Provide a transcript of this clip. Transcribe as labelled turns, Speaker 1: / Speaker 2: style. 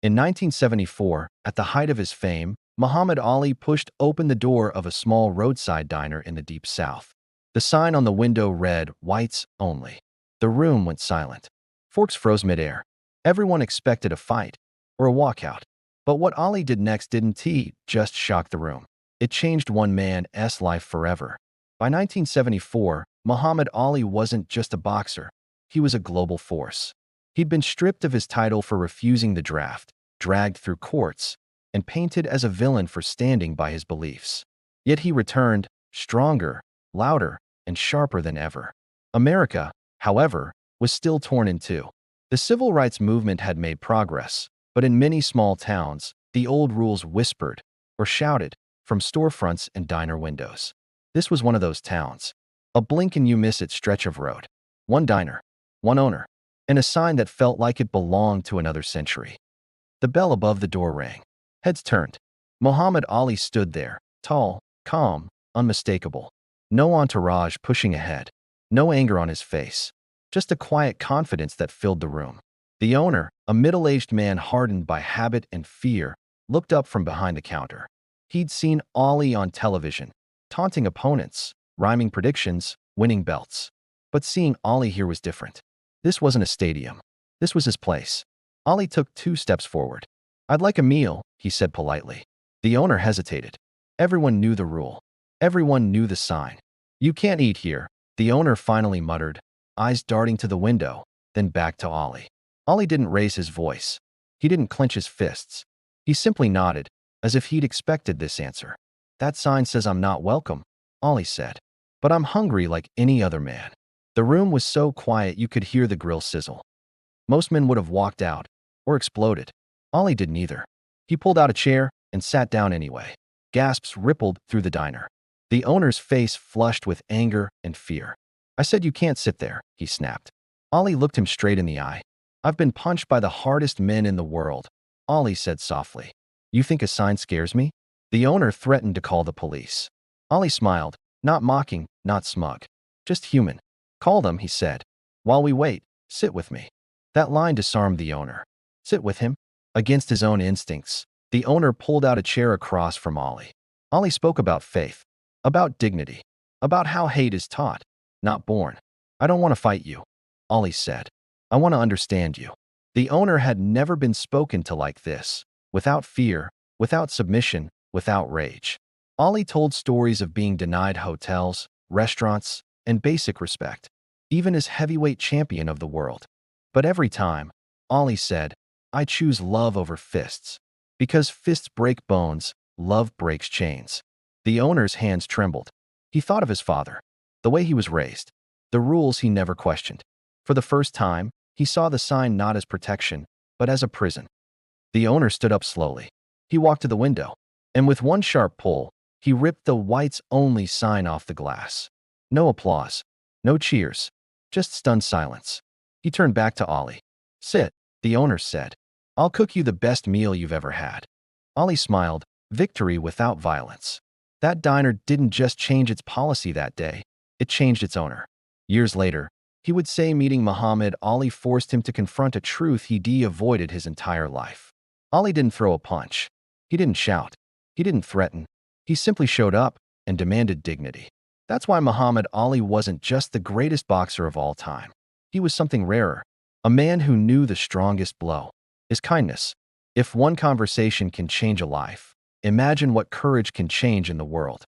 Speaker 1: In 1974, at the height of his fame, Muhammad Ali pushed open the door of a small roadside diner in the Deep South. The sign on the window read, "Whites Only." The room went silent. Forks froze midair. Everyone expected a fight or a walkout. But what Ali did next didn't just shock the room. It changed one man's life forever. By 1974, Muhammad Ali wasn't just a boxer. He was a global force. He'd been stripped of his title for refusing the draft, dragged through courts, and painted as a villain for standing by his beliefs. Yet he returned, stronger, louder, and sharper than ever. America, however, was still torn in two. The civil rights movement had made progress, but in many small towns, the old rules whispered or shouted from storefronts and diner windows. This was one of those towns. A blink-and-you-miss-it stretch of road. One diner, one owner, and a sign that felt like it belonged to another century. The bell above the door rang. Heads turned. Muhammad Ali stood there, tall, calm, unmistakable. No entourage pushing ahead. No anger on his face. Just a quiet confidence that filled the room. The owner, a middle-aged man hardened by habit and fear, looked up from behind the counter. He'd seen Ali on television, taunting opponents, rhyming predictions, winning belts. But seeing Ali here was different. This wasn't a stadium. This was his place. Ali took 2 steps forward. "I'd like a meal," he said politely. The owner hesitated. Everyone knew the rule. Everyone knew the sign. "You can't eat here," the owner finally muttered, eyes darting to the window, then back to Ali. Ali didn't raise his voice. He didn't clench his fists. He simply nodded, as if he'd expected this answer. "That sign says I'm not welcome," Ali said. "But I'm hungry like any other man." The room was so quiet you could hear the grill sizzle. Most men would have walked out or exploded. Ali didn't either. He pulled out a chair and sat down anyway. Gasps rippled through the diner. The owner's face flushed with anger and fear. "I said you can't sit there," he snapped. Ali looked him straight in the eye. "I've been punched by the hardest men in the world," Ali said softly. "You think a sign scares me?" The owner threatened to call the police. Ali smiled, not mocking, not smug. "Just human." "Call them," he said. "While we wait, sit with me." That line disarmed the owner. Sit with him? Against his own instincts, the owner pulled out a chair across from Ali. Ali spoke about faith, about dignity, about how hate is taught, not born. "I don't want to fight you," Ali said. "I want to understand you." The owner had never been spoken to like this, without fear, without submission, without rage. Ali told stories of being denied hotels, restaurants, and basic respect, even as heavyweight champion of the world. But every time, Ali said, "I choose love over fists. Because fists break bones, love breaks chains." The owner's hands trembled. He thought of his father, the way he was raised, the rules he never questioned. For the first time, he saw the sign not as protection, but as a prison. The owner stood up slowly. He walked to the window, and with one sharp pull, he ripped the "Whites Only" sign off the glass. No applause, no cheers, just stunned silence. He turned back to Ali. "Sit," the owner said. "I'll cook you the best meal you've ever had." Ali smiled, victory without violence. That diner didn't just change its policy that day, it changed its owner. Years later, he would say meeting Muhammad Ali forced him to confront a truth he'd avoided his entire life. Ali didn't throw a punch. He didn't shout. He didn't threaten. He simply showed up and demanded dignity. That's why Muhammad Ali wasn't just the greatest boxer of all time. He was something rarer, a man who knew the strongest blow is kindness. If one conversation can change a life, imagine what courage can change in the world.